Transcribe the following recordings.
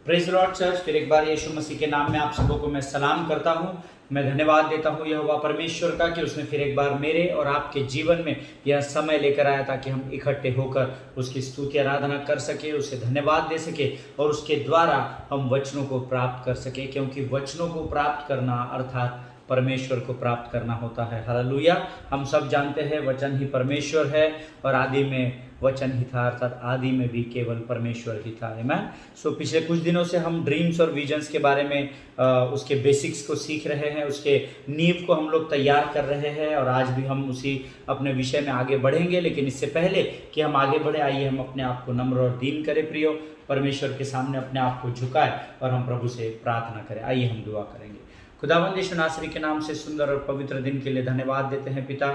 Praise Lord church, फिर एक बार यीशु मसीह के नाम में आप सबों को मैं सलाम करता हूं। मैं धन्यवाद देता हूं यहोवा परमेश्वर का कि उसने फिर एक बार मेरे और आपके जीवन में यह समय लेकर आया ताकि हम इकट्ठे होकर उसकी स्तुति आराधना कर सके, उसे धन्यवाद दे सके और उसके द्वारा हम वचनों को प्राप्त कर सके, क्योंकि वचनों को प्राप्त करना अर्थात परमेश्वर को प्राप्त करना होता है। हालेलुया। हम सब जानते हैं वचन ही परमेश्वर है और आदि में वचन ही था, अर्थात आदि में भी केवल परमेश्वर ही था। आमीन। सो पिछले कुछ दिनों से हम ड्रीम्स और विजन्स के बारे में उसके बेसिक्स को सीख रहे हैं, उसके नींव को हम लोग तैयार कर रहे हैं और आज भी हम उसी अपने विषय में आगे बढ़ेंगे। लेकिन इससे पहले कि हम आगे बढ़े, आइए हम अपने आप को नम्र और दीन करें प्रियो, परमेश्वर के सामने अपने आप को झुकाए और हम प्रभु से प्रार्थना करें। आइए हम दुआ करेंगे। खुदावंद यीशु नासरी के नाम से सुंदर और पवित्र दिन के लिए धन्यवाद देते हैं। पिता,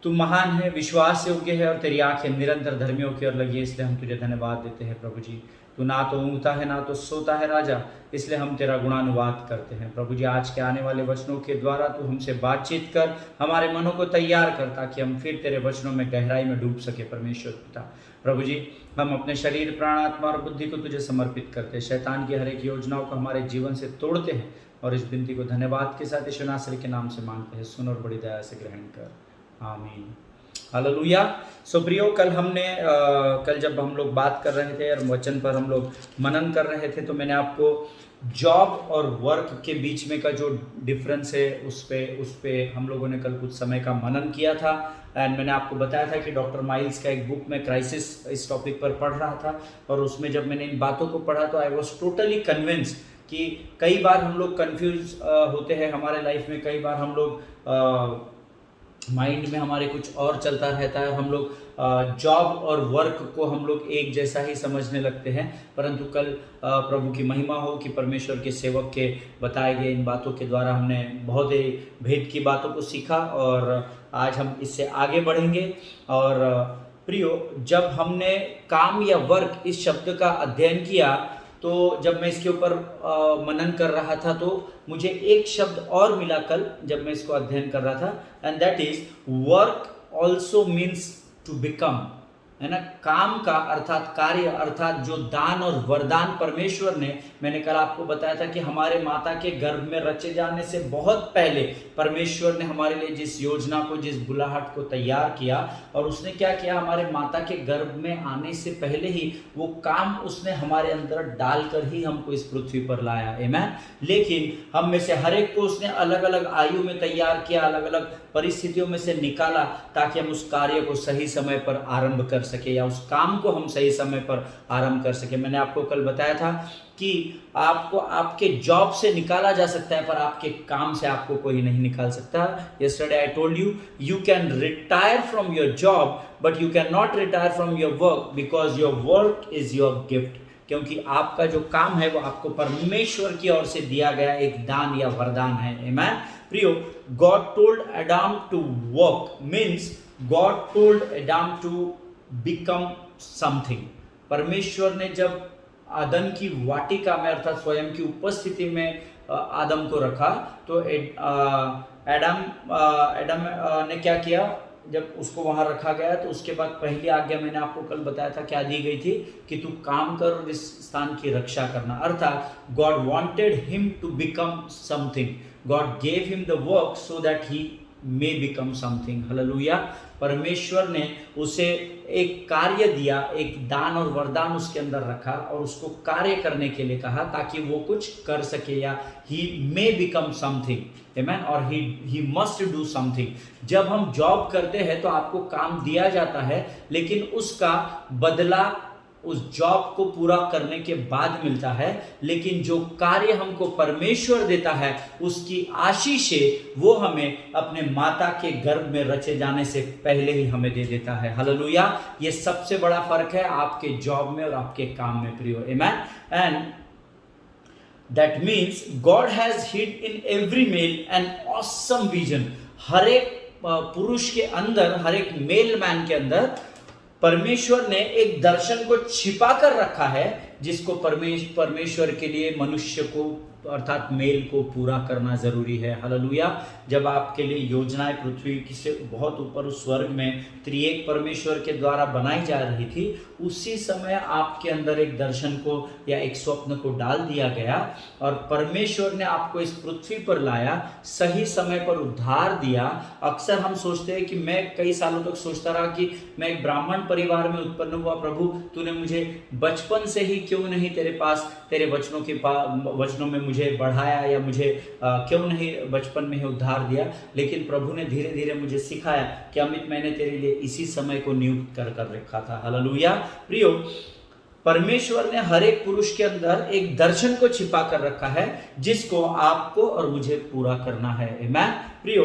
तू महान है, विश्वास योग्य है और तेरी आंखें निरंतर धर्मियों की ओर लगी है, इसलिए हम तुझे धन्यवाद देते हैं। प्रभु जी, तू ना तो ऊँगता है ना तो सोता है राजा, इसलिए हम तेरा गुणानुवाद करते हैं। प्रभु जी, आज के आने वाले वचनों के द्वारा तू हमसे बातचीत कर, हमारे मनों को तैयार कर, ताकि हम फिर तेरे वचनों में गहराई में डूब सके। परमेश्वर पिता, प्रभु जी, हम अपने शरीर, प्राण, आत्मा और बुद्धि को तुझे समर्पित करते हैं। शैतान की हर एक योजनाओं को हमारे जीवन से तोड़ते हैं और इस विनती को धन्यवाद के साथ यीशु नासरी के नाम से मांगते हैं। सुन और बड़ी दया से ग्रहण कर, आमीन। हालेलुया। सो प्रियो, कल जब हम लोग बात कर रहे थे और वचन पर हम लोग मनन कर रहे थे, तो मैंने आपको जॉब और वर्क के बीच में का जो डिफरेंस है उस पे हम लोगों ने कल कुछ समय का मनन किया था। एंड मैंने आपको बताया था कि डॉक्टर माइल्स का एक बुक में क्राइसिस इस टॉपिक पर पढ़ रहा था, और उसमें जब मैंने इन बातों को पढ़ा तो आई वॉज टोटली कन्विंस्ड कि कई बार हम लोग कंफ्यूज होते हैं हमारे लाइफ में। कई बार हम लोग माइंड में हमारे कुछ और चलता रहता है, हम लोग जॉब और वर्क को हम लोग एक जैसा ही समझने लगते हैं। परंतु कल प्रभु की महिमा हो कि परमेश्वर के सेवक के बताए गए इन बातों के द्वारा हमने बहुत ही भेद की बातों को सीखा और आज हम इससे आगे बढ़ेंगे। और प्रियो, जब हमने काम या वर्क इस शब्द का अध्ययन किया, तो जब मैं इसके ऊपर मनन कर रहा था तो मुझे एक शब्द और मिला कल जब मैं इसको अध्ययन कर रहा था, and that is work also means to become. है ना, काम का अर्थात कार्य, अर्थात जो दान और वरदान परमेश्वर ने, मैंने कल आपको बताया था कि हमारे माता के गर्भ में रचे जाने से बहुत पहले परमेश्वर ने हमारे लिए जिस योजना को, जिस बुलाहट को तैयार किया, और उसने क्या किया, हमारे माता के गर्भ में आने से पहले ही वो काम उसने हमारे अंदर डालकर ही हमको इस पृथ्वी पर लाया। आमीन। लेकिन हम में से हर एक को उसने अलग अलग आयु में तैयार किया, अलग अलग परिस्थितियों में से निकाला, ताकि हम उस कार्य को सही समय पर आरंभ कर सके या उस काम को हम सही समय पर आरंभ कर सके। मैंने आपको कल बताया था कि आपको आपके जॉब से निकाला जा सकता है, पर आपके काम से आपको कोई नहीं निकाल सकता। Yesterday I told you, you can retire from your job but you can not retire from your work, because your work is your gift. क्योंकि आपका जो काम है वो आपको परमेश्वर की ओर से दिया गया एक दान या वरदान है। आमीन। प्रियो, God told Adam to work means God told Adam to become something. परमेश्वर ने जब आदम की वाटिका में, अर्थात स्वयं की उपस्थिति में आदम को रखा, तो एडम ने क्या किया, जब उसको वहां रखा गया तो उसके बाद पहली आज्ञा मैंने आपको कल बताया था क्या दी गई थी, कि तू काम कर और इस स्थान की रक्षा करना। अर्थात God wanted him to become something, God gave him the work so that he may become something. हालेलुया। परमेश्वर ने उसे एक कार्य दिया, एक दान और वरदान उसके अंदर रखा और उसको कार्य करने के लिए कहा, ताकि वो कुछ कर सके या ही मे बिकम समथिंग। आमीन। और ही मस्ट डू समथिंग। जब हम जॉब करते हैं तो आपको काम दिया जाता है, लेकिन उसका बदला उस जॉब को पूरा करने के बाद मिलता है। लेकिन जो कार्य हमको परमेश्वर देता है, उसकी आशीषें वो हमें अपने माता के गर्भ में रचे जाने से पहले ही हमें दे देता है। हालेलुया। ये सबसे बड़ा फर्क है आपके जॉब में और आपके काम में प्रियो। आमीन। And that means God has hid in every male an awesome vision. हर एक पुरुष के अंदर, हर एक मेल मैन के अंदर परमेश्वर ने एक दर्शन को छिपा कर रखा है, जिसको परमेश्वर के लिए मनुष्य को अर्थात मेल को पूरा करना ज़रूरी है। हालेलुया। जब आपके लिए योजनाएं पृथ्वी की से बहुत ऊपर उस स्वर्ग में त्रिएक परमेश्वर के द्वारा बनाई जा रही थी, उसी समय आपके अंदर एक दर्शन को या एक स्वप्न को डाल दिया गया और परमेश्वर ने आपको इस पृथ्वी पर लाया, सही समय पर उद्धार दिया। अक्सर हम सोचते हैं कि मैं कई सालों तक सोचता रहा कि मैं एक ब्राह्मण परिवार में उत्पन्न हुआ, प्रभु तूने मुझे बचपन से ही क्यों नहीं तेरे पास तेरे वचनों में मुझे बढ़ाया या मुझे क्यों नहीं बचपन में ही उद्धार दिया। लेकिन प्रभु ने धीरे धीरे मुझे सिखाया कि अमित मैंने तेरे लिए इसी समय को नियुक्त कर रखा था। हालेलुया। प्रियो, परमेश्वर ने हर एक पुरुष के अंदर एक दर्शन को छिपा कर रखा है जिसको आपको और मुझे पूरा करना है। आमेन। प्रियो,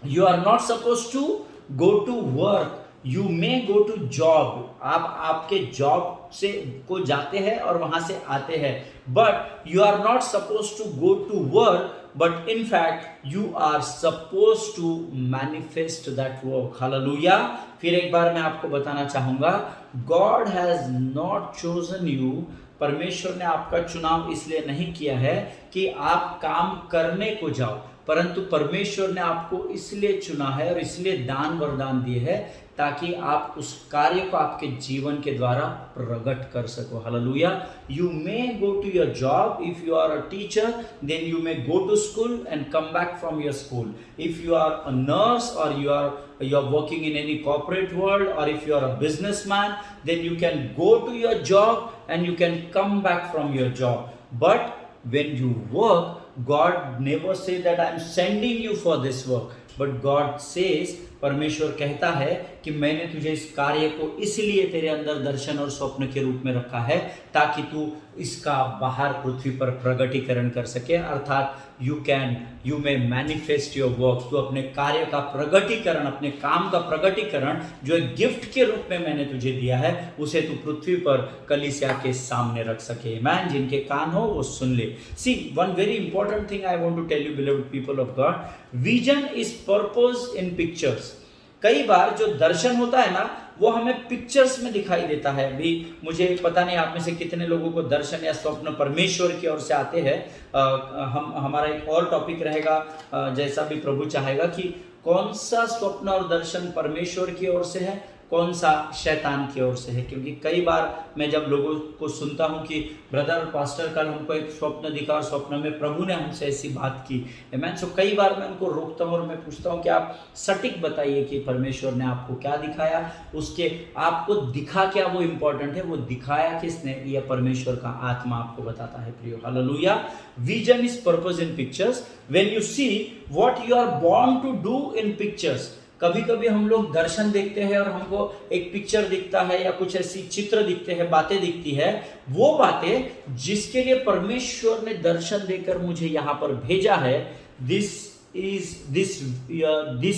you are not suppose to go to work, you may go to job. आप आपके जॉब से को जाते हैं और वहां से आते हैं, but you are not suppose to go to work, but in fact you are suppose to manifest that work. हालेलुया। फिर एक बार मैं आपको बताना चाहूंगा, God has not chosen you. परमेश्वर ने आपका चुनाव इसलिए नहीं किया है कि आप काम करने को जाओ, परंतु परमेश्वर ने आपको इसलिए चुना है और इसलिए दान वरदान दिए है ताकि आप उस कार्य को आपके जीवन के द्वारा प्रकट कर सको। हालेलुया। You may go to your job, if you are a teacher then you may go to school and come back from your school. If you are a nurse or you are working in any corporate world, or if you are a businessman, then you can go to your job and you can come back from your job. But when you work, God never say that I am sending you for this work, but God says, परमेश्वर कहता है कि मैंने तुझे इस कार्य को इसलिए तेरे अंदर दर्शन और स्वप्न के रूप में रखा है ताकि तू इसका बाहर पृथ्वी पर प्रगटीकरण कर सके। अर्थात you may manifest your work. तू अपने कार्य का प्रगटीकरण, अपने काम का प्रगटीकरण जो एक गिफ्ट के रूप में मैंने तुझे दिया है, उसे तू पृथ्वी पर कलीसिया के सामने रख सके। मैन, जिनके कान हो वो सुन ले। See, one very important thing I want to tell you believed people of God, vision is purpose in pictures. कई बार जो दर्शन होता है ना, वो हमें पिक्चर्स में दिखाई देता है। अभी मुझे पता नहीं आप में से कितने लोगों को दर्शन या स्वप्न परमेश्वर की ओर से आते हैं। हमारा एक और टॉपिक रहेगा, जैसा भी प्रभु चाहेगा, कि कौन सा स्वप्न और दर्शन परमेश्वर की ओर से है, कौन सा शैतान की ओर से है। क्योंकि कई बार मैं जब लोगों को सुनता हूं कि ब्रदर और पास्टर कल हमको एक स्वप्न दिखा और स्वप्न में प्रभु ने हमसे ऐसी बात की, मैं सो कई बार मैं उनको रोकता हूं और मैं पूछता हूं कि आप सटीक बताइए कि परमेश्वर ने आपको क्या दिखाया, उसके आपको दिखा क्या, वो इम्पोर्टेंट है, वो दिखाया किसने, या परमेश्वर का आत्मा आपको बताता है। प्रियो, हालेलुया। Vision is purpose in pictures. When you see what you are born to do in pictures. कभी कभी हम लोग दर्शन देखते हैं और हमको एक पिक्चर दिखता है या कुछ ऐसी चित्र दिखते हैं, बातें दिखती है, वो बातें जिसके लिए परमेश्वर ने दर्शन देकर मुझे यहाँ पर भेजा है, this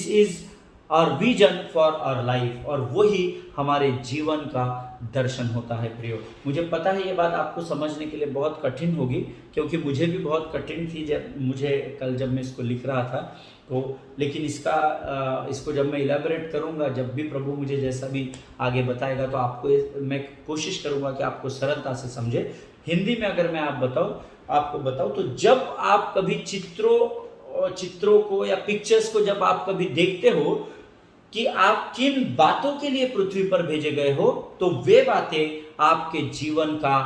is our vision for our life, और वही हमारे जीवन का दर्शन होता है। प्रियो, मुझे पता है ये बात आपको समझने के लिए बहुत कठिन होगी, क्योंकि मुझे भी बहुत कठिन थी जब मैं इसको लिख रहा था। तो लेकिन इसको जब मैं इलेबोरेट करूंगा, जब भी प्रभु मुझे जैसा भी आगे बताएगा, तो आपको मैं कोशिश करूंगा कि आपको सरलता से समझे। हिंदी में अगर मैं आपको बताऊं तो जब आप कभी चित्रों को या पिक्चर्स को जब आप कभी देखते हो कि आप किन बातों के लिए पृथ्वी पर भेजे गए हो, तो वे बातें आपके जीवन का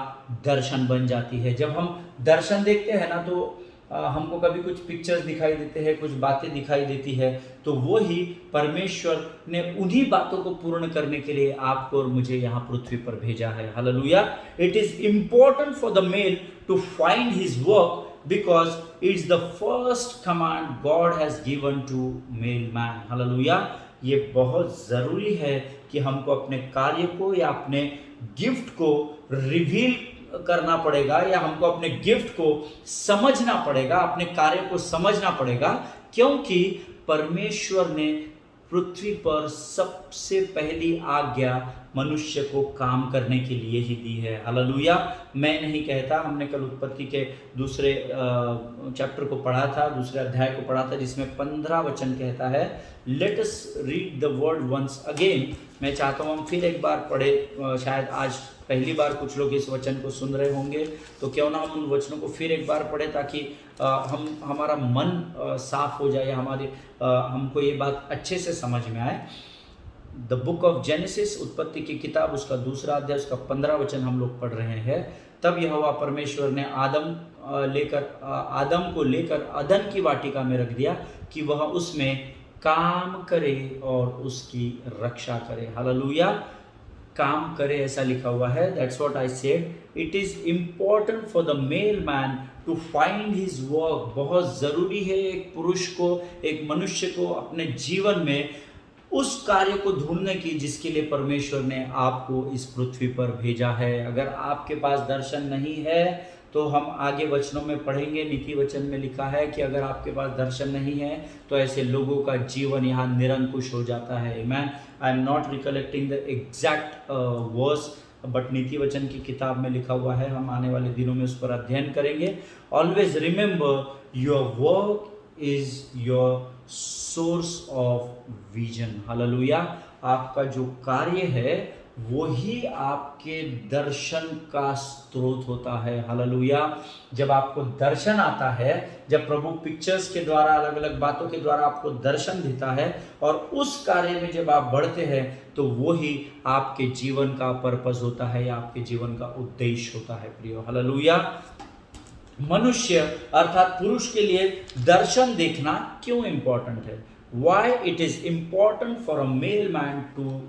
दर्शन बन जाती है। जब हम दर्शन देखते हैं ना, तो हमको कभी कुछ पिक्चर्स दिखाई देते हैं, कुछ बातें दिखाई देती है, तो वो ही परमेश्वर ने उन्हीं बातों को पूर्ण करने के लिए आपको और मुझे यहाँ पृथ्वी पर भेजा है। हालेलुया। It is important for the male to find his work because it's the first command God has given to male man. Hallelujah. ये बहुत ज़रूरी है कि हमको अपने कार्य को या अपने गिफ्ट को रिवील करना पड़ेगा, या हमको अपने गिफ्ट को समझना पड़ेगा, अपने कार्य को समझना पड़ेगा, क्योंकि परमेश्वर ने पृथ्वी पर सबसे पहली आज्ञा मनुष्य को काम करने के लिए ही दी है। हालेलुया। मैं नहीं कहता, हमने कल उत्पत्ति के दूसरे चैप्टर को पढ़ा था, दूसरे अध्याय को पढ़ा था, जिसमें 15 वचन कहता है, let us read the word once again. मैं चाहता हूँ हम फिर एक बार पढ़े। शायद आज पहली बार कुछ लोग इस वचन को सुन रहे होंगे, तो क्यों ना हम उन वचनों को फिर एक बार पढ़े, ताकि हमारा मन साफ हो जाए, हमको ये बात अच्छे से समझ में आए। द बुक ऑफ जेनेसिस, उत्पत्ति की किताब, उसका दूसरा अध्याय, उसका 15 वचन हम लोग पढ़ रहे हैं। तब यहोवा परमेश्वर ने आदम को लेकर अदन की वाटिका में रख दिया कि वह उसमें काम करे और उसकी रक्षा करे। हालेलुया। काम करे ऐसा लिखा हुआ है। That's what I said. It is important for the male man to find his work. बहुत ज़रूरी है एक पुरुष को, एक मनुष्य को अपने जीवन में उस कार्य को ढूंढने की जिसके लिए परमेश्वर ने आपको इस पृथ्वी पर भेजा है। अगर आपके पास दर्शन नहीं है, तो हम आगे वचनों में पढ़ेंगे, नीति वचन में लिखा है कि अगर आपके पास दर्शन नहीं है तो ऐसे लोगों का जीवन यहाँ निरंकुश हो जाता है। Amen. I am not recollecting the exact verse, but नीति वचन की किताब में लिखा हुआ है। हम आने वाले दिनों में उस पर अध्ययन करेंगे। Always remember your work is your source of vision. Hallelujah. आपका जो कार्य है वही आपके दर्शन का स्रोत होता है। हालेलुया। जब आपको दर्शन आता है, जब प्रभु पिक्चर्स के द्वारा, अलग अलग बातों के द्वारा आपको दर्शन देता है और उस कार्य में जब आप बढ़ते हैं, तो वही आपके जीवन का पर्पस होता है, या आपके जीवन का उद्देश्य होता है प्रियो। हालेलुया। मनुष्य अर्थात पुरुष के लिए दर्शन देखना क्यों इंपॉर्टेंट है? Why it is important for a male man to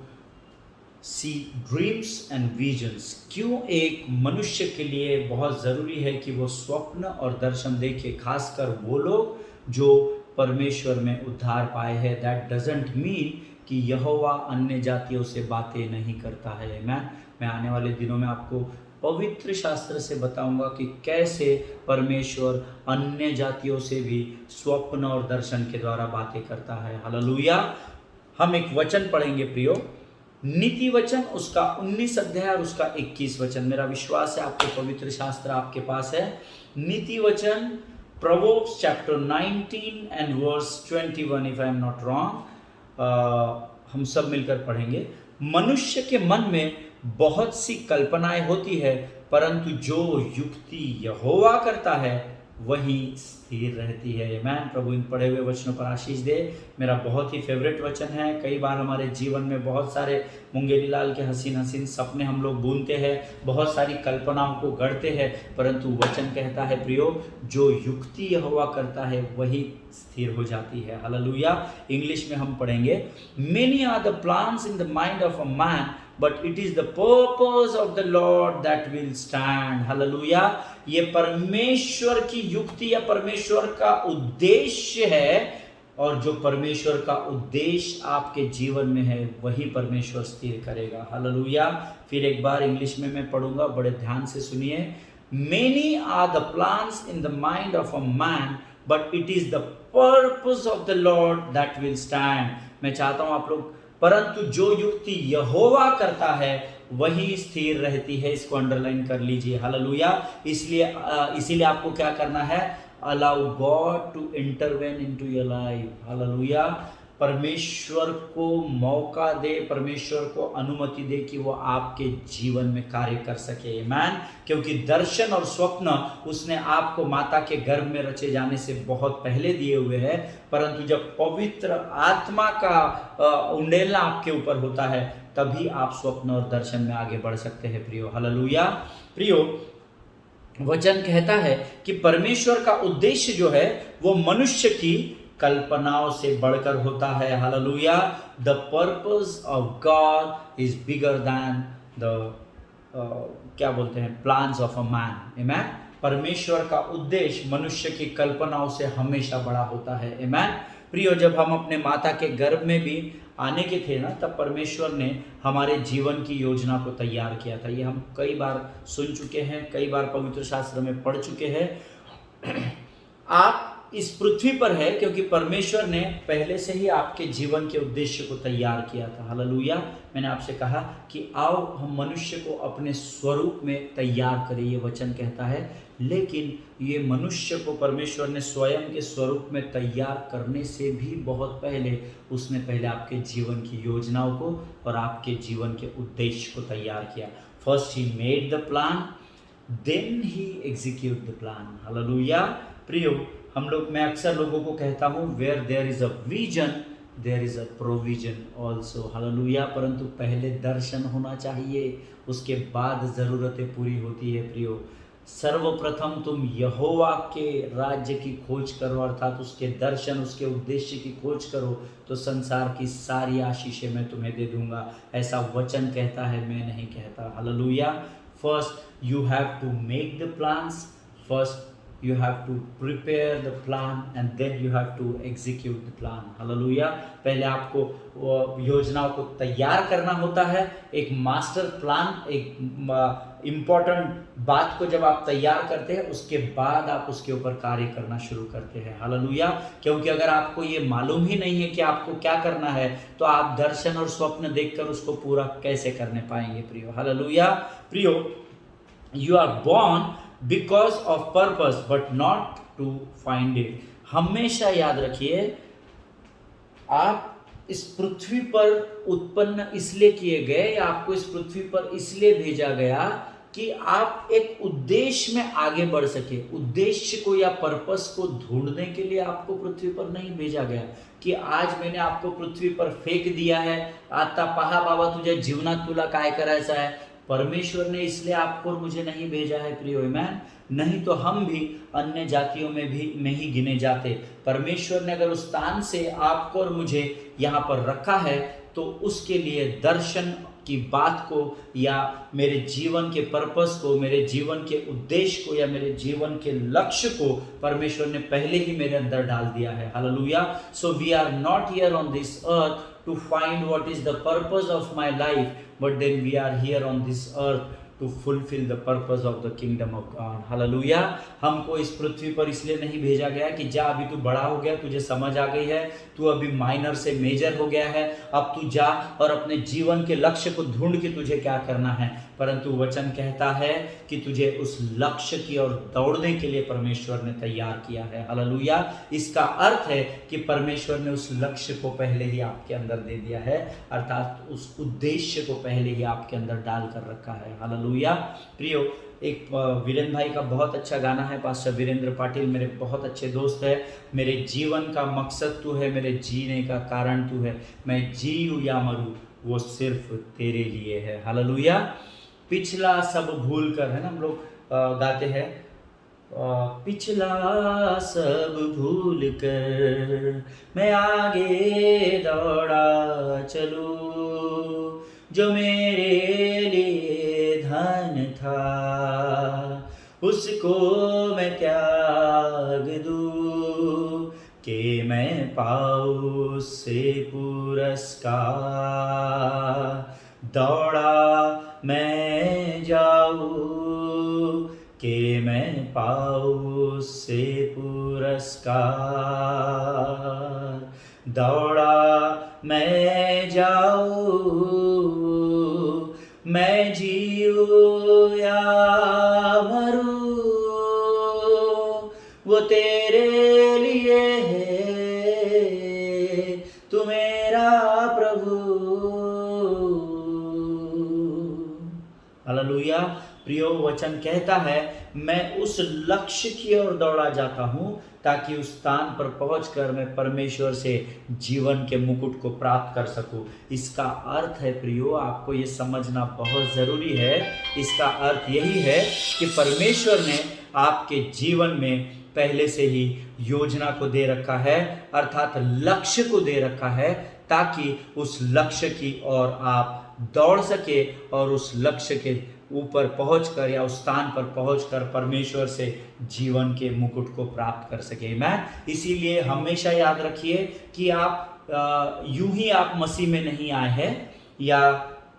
see dreams and visions? क्यों एक मनुष्य के लिए बहुत ज़रूरी है कि वो स्वप्न और दर्शन देखे, खासकर वो लोग जो परमेश्वर में उद्धार पाए हैं। That doesn't mean कि यहोवा अन्य जातियों से बातें नहीं करता है। मैं आने वाले दिनों में आपको पवित्र शास्त्र से बताऊंगा कि कैसे परमेश्वर अन्य जातियों से भी स्वप्न और दर्शन के द्वारा बातें करता है। हालेलुया। हम एक वचन पढ़ेंगे प्रियो, नीति वचन, उसका 19 अध्याय और उसका 21 वचन। मेरा विश्वास है आपके पवित्र शास्त्र आपके पास है। नीति वचन, Proverbs chapter 19 and verse 21, if I am not wrong. हम सब मिलकर पढ़ेंगे। मनुष्य के मन में बहुत सी कल्पनाएं होती है, परंतु जो युक्ति यहोवा करता है वही स्थिर रहती है। आमीन। प्रभु इन पढ़े हुए वचनों पर आशीष दे। मेरा बहुत ही फेवरेट वचन है। कई बार हमारे जीवन में बहुत सारे मुंगेरी लाल के हसीन हसीन सपने हम लोग बुनते हैं, बहुत सारी कल्पनाओं को गढ़ते हैं, परंतु वचन कहता है प्रियो, जो युक्ति यहोवा करता है वही स्थिर हो जाती है। हालेलुया। इंग्लिश में हम पढ़ेंगे, many are the plans in the mind of a man, but it is the purpose of the Lord that will stand. Hallelujah. ये परमेश्वर की युक्ति या परमेश्वर का उद्देश्य है, और जो परमेश्वर का उद्देश्य आपके जीवन में है वही परमेश्वर स्थिर करेगा। हालेलुया। फिर एक बार इंग्लिश में मैं पढ़ूंगा, बड़े ध्यान से सुनिए। Many are the plans in the mind of a man, but it is the purpose of the Lord that will stand. मैं चाहता हूं आप लोग, परंतु जो युक्ति यहोवा करता है वही स्थिर रहती है। इसको अंडरलाइन कर लीजिए। हालेलुया। इसीलिए आपको क्या करना है? Allow God to intervene into your life. हालेलुया। परमेश्वर को मौका दे, परमेश्वर को अनुमति दे कि वो आपके जीवन में कार्य कर सके। आमीन। क्योंकि दर्शन और स्वप्न उसने आपको माता के गर्भ में रचे जाने से बहुत पहले दिए हुए हैं, परंतु जब पवित्र आत्मा का उंडेलना आपके ऊपर होता है तभी आप स्वप्न और दर्शन में आगे बढ़ सकते हैं प्रियो। हालेलुया। प्रियो, वचन कहता है कि परमेश्वर का उद्देश्य जो है वो मनुष्य की कल्पनाओं से बढ़कर होता है। Hallelujah. The purpose of God is bigger than the क्या बोलते हैं, प्लान्स ऑफ अ मैन। आमेन। परमेश्वर का उद्देश्य मनुष्य की कल्पनाओं से हमेशा बड़ा होता है। आमेन। प्रियो, जब हम अपने माता के गर्भ में भी आने के थे ना, तब परमेश्वर ने हमारे जीवन की योजना को तैयार किया था। ये हम कई बार सुन चुके हैं, कई बार पवित्र शास्त्र में पढ़ चुके हैं। आप इस पृथ्वी पर है क्योंकि परमेश्वर ने पहले से ही आपके जीवन के उद्देश्य को तैयार किया था। हालेलुया। मैंने आपसे कहा कि आओ हम मनुष्य को अपने स्वरूप में तैयार करें, ये वचन कहता है। लेकिन ये मनुष्य को परमेश्वर ने स्वयं के स्वरूप में तैयार करने से भी बहुत पहले उसने पहले आपके जीवन की योजनाओं को और आपके जीवन के उद्देश्य को तैयार किया। First he made the plan, then he execute the plan. हालेलुया। प्रियो, मैं अक्सर लोगों को कहता हूँ, where there is a vision there is a provision also. हालेलुया। परंतु पहले दर्शन होना चाहिए, उसके बाद ज़रूरतें पूरी होती है। प्रियो, सर्वप्रथम तुम यहोवा के राज्य की खोज करो, अर्थात उसके दर्शन, उसके उद्देश्य की खोज करो, तो संसार की सारी आशीषें मैं तुम्हें दे दूंगा। ऐसा वचन कहता है, मैं नहीं कहता। हालेलुया। First you have to make the plans, first you have to prepare the plan and then you have to execute the plan. Hallelujah. पहले आपको योजनाओं को तैयार करना होता है। एक मास्टर प्लान, एक इम्पॉर्टेंट बात को जब आप तैयार करते हैं, उसके बाद आप उसके ऊपर कार्य करना शुरू करते हैं। हालेलुया। क्योंकि अगर आपको ये मालूम ही नहीं है कि आपको क्या करना है, तो आप दर्शन और स्वप्न देखकर उसको पूरा कैसे करने पाएंगे। प्रियो, हालेलुया। प्रियो, you are born because of purpose but not to find it. हमेशा याद रखिए, आप इस पृथ्वी पर उत्पन्न इसलिए किए गए, या आपको इस पृथ्वी पर इसलिए भेजा गया कि आप एक उद्देश्य में आगे बढ़ सके। उद्देश्य को या पर्पस को ढूंढने के लिए आपको पृथ्वी पर नहीं भेजा गया कि आज मैंने आपको पृथ्वी पर फेंक दिया है, आता पहा बाबा तुझे जीवनात तुला काय करायचं आहे। परमेश्वर ने इसलिए आपको और मुझे नहीं भेजा है। प्रियो, आमेन। नहीं तो हम भी अन्य जातियों में ही गिने जाते। परमेश्वर ने अगर उस स्थान से आपको और मुझे यहाँ पर रखा है, तो उसके लिए दर्शन की बात को, या मेरे जीवन के पर्पस को, मेरे जीवन के उद्देश्य को, या मेरे जीवन के लक्ष्य को परमेश्वर ने पहले ही मेरे अंदर डाल दिया है। हालेलुया। So we are not here on this earth to find what is the purpose of my life, but then we are here on this earth to fulfill the purpose of the kingdom of God. Hallelujah. हमको इस पृथ्वी पर इसलिए नहीं भेजा गया कि जा अभी तू बड़ा हो गया, तुझे समझ आ गई है, तू अभी माइनर से मेजर हो गया है, अब तू जा और अपने जीवन के लक्ष्य को ढूंढ के तुझे क्या करना है। परंतु वचन कहता है कि तुझे उस लक्ष्य की ओर दौड़ने के लिए परमेश्वर ने तैयार किया है। हालेलुया। इसका अर्थ है कि परमेश्वर ने उस लक्ष्य को पहले ही आपके अंदर दे दिया है, अर्थात उस उद्देश्य को पहले ही आपके अंदर डाल कर रखा है। हालेलुया। प्रियो, एक वीरेंद्र भाई का बहुत अच्छा गाना है, पास्टर वीरेंद्र पाटिल मेरे बहुत अच्छे दोस्त है। मेरे जीवन का मकसद तू है, मेरे जीने का कारण तू है, मैं जीऊँ या मरूँ वो सिर्फ तेरे लिए है। हालेलुया। पिछला सब भूल कर, है ना, हम लोग गाते हैं, पिछला सब भूल कर मैं आगे दौड़ा चलूं, जो मेरे लिए धन था उसको मैं त्याग दूं, कि मैं पाऊं उससे पुरस्कार। दौड़ा मैं जाऊं कि मैं पाऊं उससे पुरस्कार। दौड़ा मैं जाऊं, मैं जीऊं या मरूं वो तेरे लिए है, तू मेरा प्रभु। हालेलुया। प्रियो, वचन कहता है मैं उस लक्ष्य की ओर दौड़ा जाता हूं ताकि उस स्थान पर पहुंचकर मैं परमेश्वर से जीवन के मुकुट को प्राप्त कर सकूं। इसका अर्थ है प्रियो, आपको ये समझना बहुत जरूरी है। इसका अर्थ यही है कि परमेश्वर ने आपके जीवन में पहले से ही योजना को दे रखा है, अर्थात लक्ष्य को दे रखा है, ताकि उस लक्ष्य की ओर आप दौड़ सके और उस लक्ष्य के ऊपर पहुंचकर या उस स्थान पर पहुंचकर परमेश्वर से जीवन के मुकुट को प्राप्त कर सके। मैं इसीलिए हमेशा याद रखिए कि आप यूं ही आप मसीह में नहीं आए हैं, या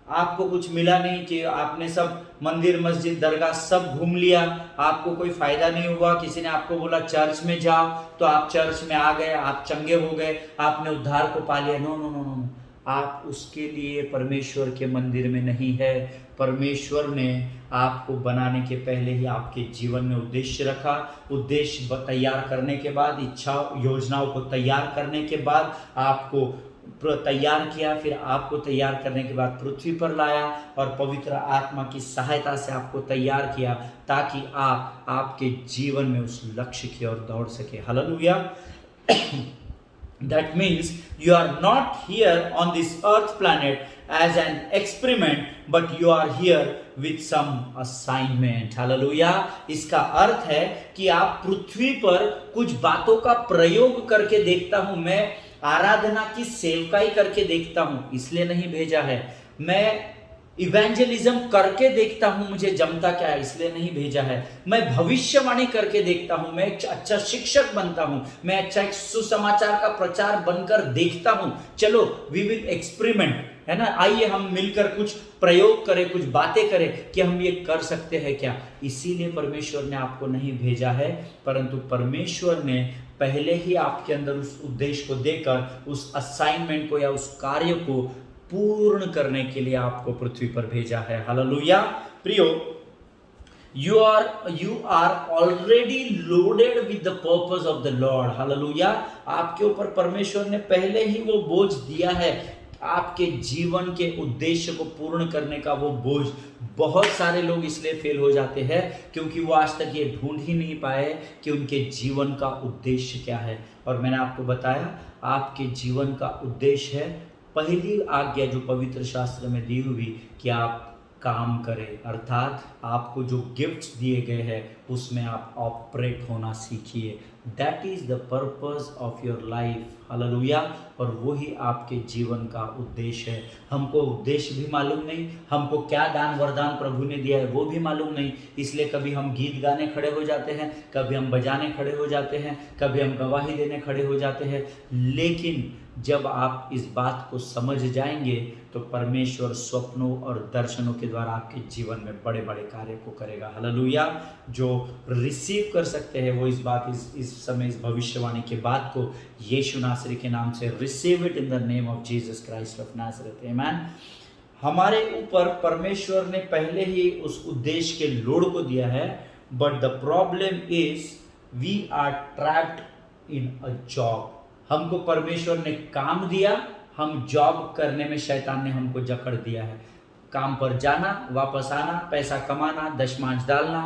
आपको कुछ मिला नहीं, कि आपने सब मंदिर मस्जिद दरगाह सब घूम लिया, आपको कोई फायदा नहीं हुआ, किसी ने आपको बोला चर्च में जाओ तो आप चर्च में आ गए, आप चंगे हो गए, आपने उद्धार को पा लिया। No no no no no, आप उसके लिए परमेश्वर के मंदिर में नहीं है। परमेश्वर ने आपको बनाने के पहले ही आपके जीवन में उद्देश्य रखा। उद्देश्य तैयार करने के बाद, इच्छा योजनाओं को तैयार करने के बाद आपको तैयार किया, फिर आपको तैयार करने के बाद पृथ्वी पर लाया और पवित्र आत्मा की सहायता से आपको तैयार किया, ताकि आप आपके जीवन में उस लक्ष्य की ओर दौड़ सके। Hallelujah. That means you are not here on this earth planet as an experiment, but you are here with some assignment. Hallelujah. इसका अर्थ है कि आप पृथ्वी पर कुछ बातों का प्रयोग करके देखता हूं, मैं आराधना की सेवकाई करके देखता हूं, इसलिए नहीं भेजा है। मैं इवेंजलिज्म करके देखता हूं, मुझे जमता क्या है, इसलिए नहीं भेजा है। मैं भविष्यवाणी करके देखता हूं, मैं एक अच्छा शिक्षक बनता हूं, मैं अच्छा एक सुसमाचार का प्रचार बनकर देखता हूं। चलो वी विल एक्सपेरिमेंट, है ना, आइए हम मिलकर कुछ प्रयोग करें, कुछ बातें करें कि हम ये कर सकते हैं क्या। इसीलिए परमेश्वर ने आपको नहीं भेजा है, परंतु परमेश्वर ने पहले ही आपके अंदर उस उद्देश्य को देकर, उस असाइनमेंट को या उस कार्य को पूर्ण करने के लिए आपको पृथ्वी पर भेजा है। हालेलुया। प्रियो, you are already loaded with the purpose of the Lord. Hallelujah. आपके ऊपर परमेश्वर ने पहले ही वो बोझ दिया है, आपके जीवन के उद्देश्य को पूर्ण करने का वो बोझ। बहुत सारे लोग इसलिए फेल हो जाते हैं क्योंकि वो आज तक ये ढूंढ ही नहीं पाए कि उनके जीवन का उद्देश्य क्या है। और मैंने आपको बताया, आपके जीवन का उद्देश्य है पहली आज्ञा जो पवित्र शास्त्र में दी हुई, कि आप काम करें, अर्थात आपको जो गिफ्ट्स दिए गए हैं उसमें आप ऑपरेट होना सीखिए। That is the purpose of your life. Hallelujah. और वही आपके जीवन का उद्देश्य है। हमको उद्देश्य भी मालूम नहीं, हमको क्या दान वरदान प्रभु ने दिया है वो भी मालूम नहीं, इसलिए कभी हम गीत गाने खड़े हो जाते हैं, कभी हम बजाने खड़े हो जाते हैं, कभी हम गवाही देने खड़े हो जाते हैं। लेकिन जब आप इस बात को समझ जाएंगे तो परमेश्वर स्वप्नों और दर्शनों के द्वारा आपके जीवन में बड़े बड़े कार्य को करेगा। हालेलुया। जो रिसीव कर सकते हैं वो इस समय इस भविष्यवाणी के बात को यीशु नासरी के नाम से receive it in the name of Jesus Christ of Nazareth. आमीन। हमारे ऊपर परमेश्वर ने पहले ही उस उद्देश्य के लोड को दिया है, but the problem is we are trapped in a job. हमको परमेश्वर ने काम दिया, हम जॉब करने में शैतान ने हमको जकड़ दिया है। काम पर जाना, वापस आना, पैसा कमाना, दशमांश डालना,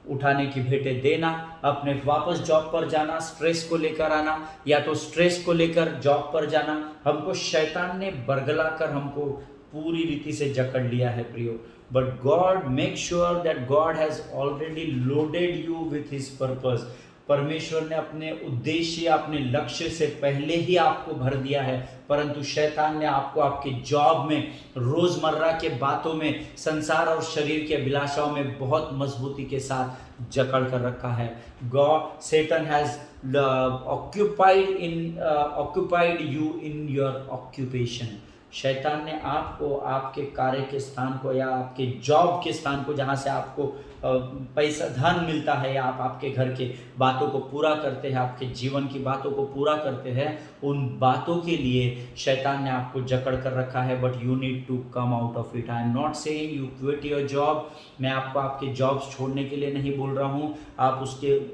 उठाने की भेंटें देना, अपने वापस जॉब पर जाना, स्ट्रेस को लेकर आना, या तो स्ट्रेस को लेकर जॉब पर जाना। हमको शैतान ने बरगला कर हमको पूरी रीति से जकड़ लिया है प्रियो। But God make sure that God has already loaded you with his purpose. परमेश्वर ने अपने उद्देश्य, अपने लक्ष्य से पहले ही आपको भर दिया है, परंतु शैतान ने आपको आपके जॉब में, रोजमर्रा के बातों में, संसार और शरीर के अभिलाषाओं में बहुत मजबूती के साथ जकड़ कर रखा है। God Satan has occupied you in your occupation। शैतान ने आपको आपके कार्य के स्थान को या आपके जॉब के स्थान को, जहाँ से आपको पैसा धन मिलता है या आप आपके घर के बातों को पूरा करते हैं, आपके जीवन की बातों को पूरा करते हैं, उन बातों के लिए शैतान ने आपको जकड़ कर रखा है। But you need to come out of it. I am not saying you quit your job. मैं आपको आपके जॉब्स छोड़ने के लिए नहीं बोल रहा हूँ, आप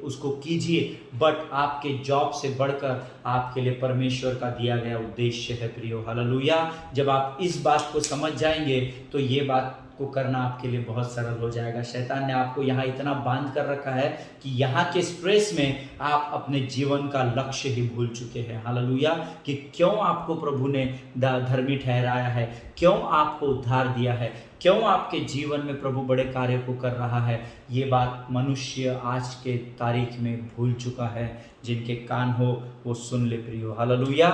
उसको कीजिए, बट आपके जॉब से बढ़कर आपके लिए परमेश्वर का दिया गया उद्देश्य है प्रियो। हालेलुया। जब आप इस बात को समझ जाएंगे तो ये बात को करना आपके लिए बहुत सरल हो जाएगा। शैतान ने आपको यहाँ इतना बांध कर रखा है कि यहाँ के स्ट्रेस में आप अपने जीवन का लक्ष्य ही भूल चुके हैं। हालेलुया। कि क्यों आपको प्रभु ने धर्मी ठहराया है, क्यों आपको उद्धार दिया है, क्यों आपके जीवन में प्रभु बड़े कार्य को कर रहा है, ये बात मनुष्य आज के तारीख में भूल चुका है। जिनके कान हो वो सुन ले प्रियो। हालेलुया।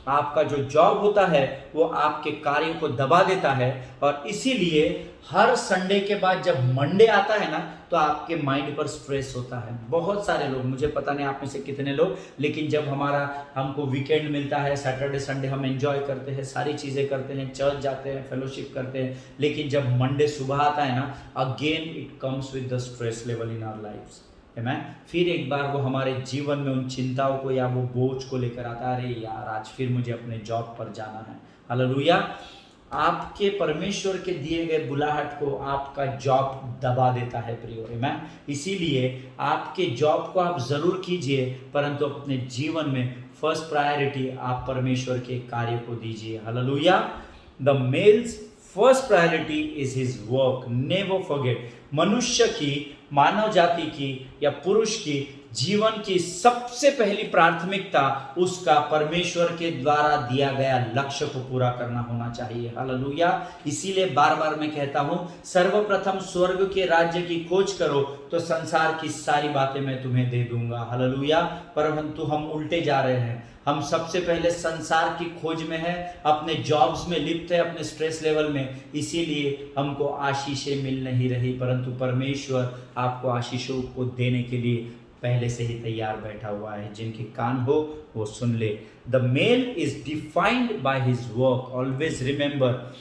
आपका जो जॉब होता है वो आपके कार्यों को दबा देता है, और इसीलिए हर संडे के बाद जब मंडे आता है ना, तो आपके माइंड पर स्ट्रेस होता है। बहुत सारे लोग, मुझे पता नहीं आप में से कितने लोग, लेकिन जब हमको वीकेंड मिलता है, सैटरडे संडे हम एंजॉय करते हैं, सारी चीज़ें करते हैं, चर्च जाते हैं, फेलोशिप करते हैं, लेकिन जब मंडे सुबह आता है ना, again it comes with the stress level in our lifes, है ना। फिर एक बार वो हमारे जीवन में उन चिंताओं को या वो बोझ को लेकर आता है, अरे यार आज फिर मुझे अपने जॉब पर जाना है। हालेलुया। आपके परमेश्वर के दिए गए बुलाहट को आपका जॉब दबा देता है प्रियो, है ना। इसीलिए आपके जॉब को आप जरूर कीजिए, परंतु अपने जीवन में फर्स्ट प्रायोरिटी आप परमेश्वर के कार्य को दीजिए। Hallelujah. The mails first priority is his work, never forget. मनुष्य की, मानव जाति की या पुरुष की जीवन की सबसे पहली प्राथमिकता उसका परमेश्वर के द्वारा दिया गया लक्ष्य को पूरा करना होना चाहिए। हालेलुया। इसीलिए बार बार मैं कहता हूं, सर्वप्रथम स्वर्ग के राज्य की खोज करो तो संसार की सारी बातें मैं तुम्हें दे दूंगा। हालेलुया। परंतु हम उल्टे जा रहे हैं, हम सबसे पहले संसार की खोज में है, अपने जॉब्स में लिप्त है, अपने स्ट्रेस लेवल में, इसीलिए हमको आशीषें मिल नहीं रही। परंतु परमेश्वर आपको आशीषों को देने के लिए पहले से ही तैयार बैठा हुआ है। जिनके कान हो वो सुन ले। The male is defined by his work. Always remember,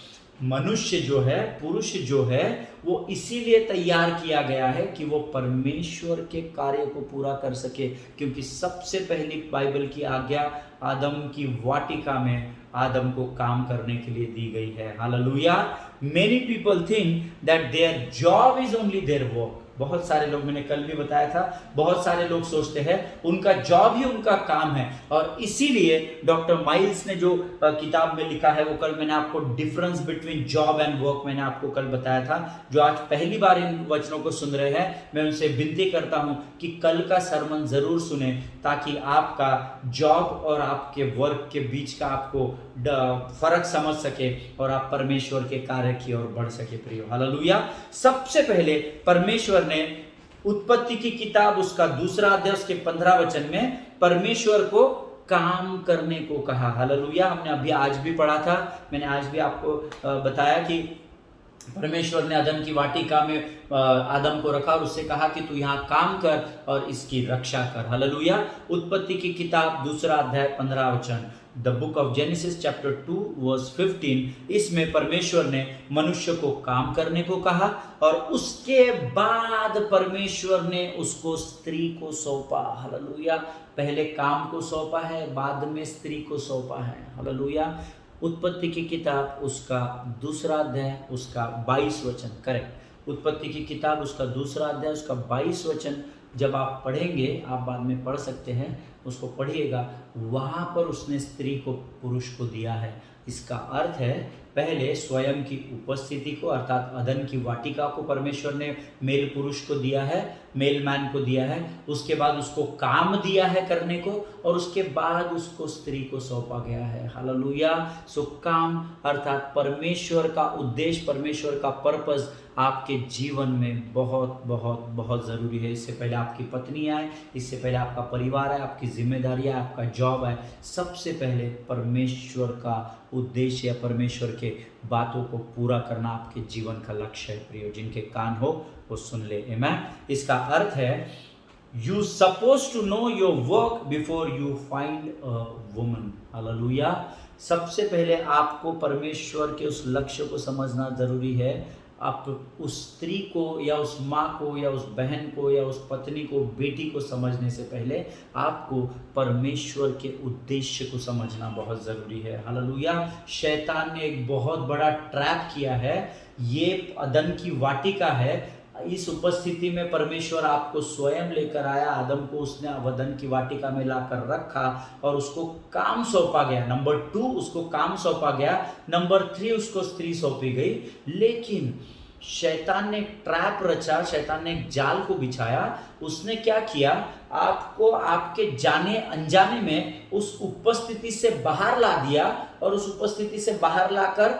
मनुष्य जो है, पुरुष जो है, वो इसीलिए तैयार किया गया है कि वो परमेश्वर के कार्य को पूरा कर सके। क्योंकि सबसे पहली बाइबल की आज्ञा आदम की वाटिका में आदम को काम करने के लिए दी गई है। Hallelujah. Many people think that their job is only their work. बहुत सारे लोग, मैंने कल भी बताया था, बहुत सारे लोग सोचते हैं उनका जॉब ही उनका काम है। और इसीलिए डॉक्टर माइल्स ने जो किताब में लिखा है, वो कल मैंने आपको difference between job and work मैंने आपको कल बताया था। जो आज पहली बार इन वचनों को सुन रहे हैं, मैं उनसे विनती करता हूं कि कल का सरमन जरूर सुने, ताकि आपका जॉब और आपके वर्क के बीच का आपको फर्क समझ सके और आप परमेश्वर के कार्य की ओर बढ़ सके प्रियो। हालेलुया। सबसे पहले परमेश्वर ने उत्पत्ति की किताब उसका 2 अध्याय उसके 15 वचन में परमेश्वर को काम करने को कहा। हालेलुया। हमने अभी आज भी पढ़ा था, मैंने आज भी आपको बताया कि परमेश्वर ने अदन की वाटिका में आदम को रखा और उससे कहा कि तू यहाँ काम कर और इसकी रक्षा कर। हालेलुया। उत्पत्ति की किताब 2 अध्याय 15 वचन, the book of Genesis chapter 2 verse 15, इसमें परमेश्वर ने मनुष्य को काम करने को कहा और उसके बाद परमेश्वर ने उसको स्त्री को सौंपा। हालेलुया। पहले काम को सौंपा है, बाद में स्त्री को सौंपा है। हालेलुया। उत्पत्ति की किताब उसका 2 अध्याय उसका 22 वचन, करेक्ट, उत्पत्ति की किताब उसका 2 अध्याय उसका 22 वचन जब आप पढ़ेंगे, आप बाद में पढ़ सकते हैं, उसको पढ़िएगा, वहाँ पर उसने स्त्री को पुरुष को दिया है। इसका अर्थ है पहले स्वयं की उपस्थिति को अर्थात अदन की वाटिका को परमेश्वर ने मेल पुरुष को दिया है, मेल मैन को दिया है, उसके बाद उसको काम दिया है करने को और उसके बाद उसको स्त्री को सौंपा गया है। हालेलुया। सो काम अर्थात परमेश्वर का उद्देश्य, परमेश्वर का पर्पस आपके जीवन में बहुत बहुत बहुत ज़रूरी है। इससे पहले आपकी पत्नी आए, इससे पहले आपका परिवार है, आपकी जिम्मेदारी है, आपका जॉब है, सबसे पहले परमेश्वर का उद्देश्य या परमेश्वर के बातों को पूरा करना आपके जीवन का लक्ष्य है प्रियो। जिनके कान हो वो सुन ले। आमेन। इसका अर्थ है you suppose to know your work before you find a woman. हालेलुया। सबसे पहले आपको परमेश्वर के उस लक्ष्य को समझना जरूरी है। आप उस स्त्री को या उस माँ को या उस बहन को या उस पत्नी को, बेटी को समझने से पहले आपको परमेश्वर के उद्देश्य को समझना बहुत ज़रूरी है। हालेलुया। शैतान ने एक बहुत बड़ा ट्रैप किया है। ये अदन की वाटिका है, इस उपस्थिति में परमेश्वर आपको स्वयं लेकर आया, आदम को उसने अदन की वाटिका में लाकर रखा और उसको काम सौंपा गया। नंबर 2 उसको काम सौंपा गया, नंबर 3 उसको स्त्री सौंपी गई। लेकिन शैतान ने ट्रैप रचा, शैतान ने एक जाल को बिछाया। उसने क्या किया, आपको आपके जाने अनजाने में उस उपस्थिति से बाहर ला दिया और उस उपस्थिति से बाहर लाकर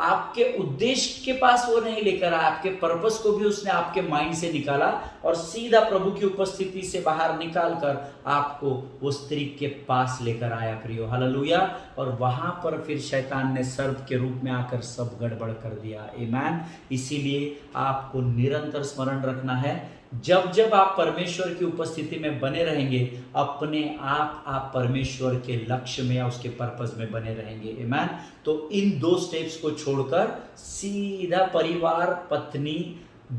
आपके उद्देश्य के पास वो नहीं लेकर आया, आपके पर्पस को भी उसने आपके माइंड से निकाला और सीधा प्रभु की उपस्थिति से बाहर निकाल कर आपको वो स्त्री के पास लेकर आया प्रियो, हालेलुया। और वहां पर फिर शैतान ने सर्प के रूप में आकर सब गड़बड़ कर दिया, आमीन। इसीलिए आपको निरंतर स्मरण रखना है, जब जब आप परमेश्वर की उपस्थिति में बने रहेंगे, अपने आप परमेश्वर के लक्ष्य में या उसके पर्पस में बने रहेंगे, आमीन। तो इन 2 स्टेप्स को छोड़कर सीधा परिवार, पत्नी,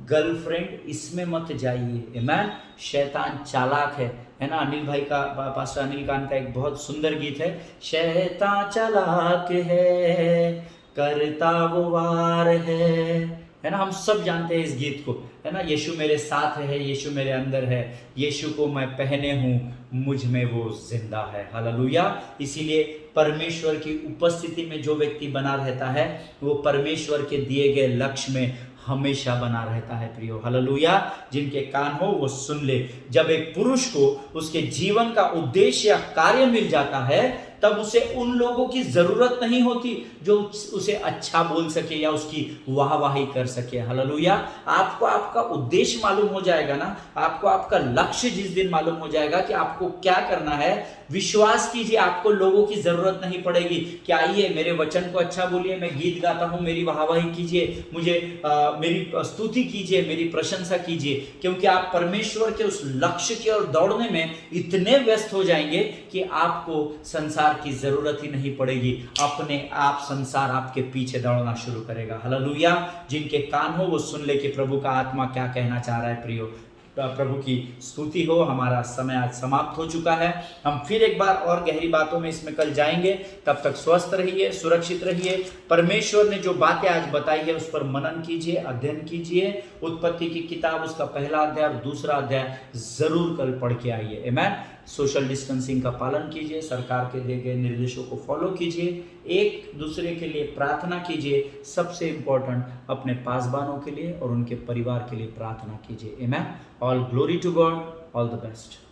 गर्लफ्रेंड, इसमें मत जाइए, आमीन। शैतान चालाक है ना। अनिल भाई का, पास्टर अनिल खान का एक बहुत सुंदर गीत है, शैतान चालाक है करता वो वार है ना। हम सब जानते हैं इस गीत को, है ना। यीशु मेरे साथ है, यीशु मेरे अंदर है, यीशु को मैं पहने हूँ, मुझ में वो जिंदा है, हालेलुया। इसीलिए परमेश्वर की उपस्थिति में जो व्यक्ति बना रहता है वो परमेश्वर के दिए गए लक्ष्य में हमेशा बना रहता है प्रियो, हालेलुया। जिनके कान हो वो सुन ले। जब एक पुरुष को उसके जीवन का उद्देश्य या कार्य मिल जाता है, तब उसे उन लोगों की जरूरत नहीं होती जो उसे अच्छा बोल सके या उसकी वाहवाही कर सके, हालेलुया। आपको आपका उद्देश्य मालूम हो जाएगा ना, आपको आपका लक्ष्य जिस दिन मालूम हो जाएगा कि आपको क्या करना है, विश्वास कीजिए आपको लोगों की जरूरत नहीं पड़ेगी कि आइए मेरे वचन को अच्छा बोलिए, मैं गीत गाता हूं, मेरी वाहवाही कीजिए, मुझे मेरी स्तुति कीजिए, मेरी प्रशंसा कीजिए, क्योंकि आप परमेश्वर के उस लक्ष्य की ओर दौड़ने में इतने व्यस्त हो जाएंगे कि आपको संसार की जरूरत ही नहीं पड़ेगी। अपने आप संसार आपके पीछे दौड़ना शुरू करेगा, हालेलुया। जिनके कान हो वो सुन ले कि प्रभु का आत्मा क्या कहना चाह रहा है प्रियो। प्रभु की स्तुति हो। हमारा समय आज समाप्त हो चुका है। हम फिर एक बार और गहरी बातों में इसमें कल जाएंगे। तब तक स्वस्थ रहिए, सुरक्षित रहिए। परमेश्वर ने जो बातें आज बताई है उस पर मनन कीजिए, अध्ययन कीजिए। उत्पत्ति की किताब उसका 1 अध्याय और 2 अध्याय जरूर कल पढ़ के आइए, आमीन। सोशल डिस्टेंसिंग का पालन कीजिए, सरकार के दिए गए निर्देशों को फॉलो कीजिए, एक दूसरे के लिए प्रार्थना कीजिए। सबसे इंपॉर्टेंट अपने पासबानों के लिए और उनके परिवार के लिए प्रार्थना कीजिए, आमीन। All glory to God, all the best.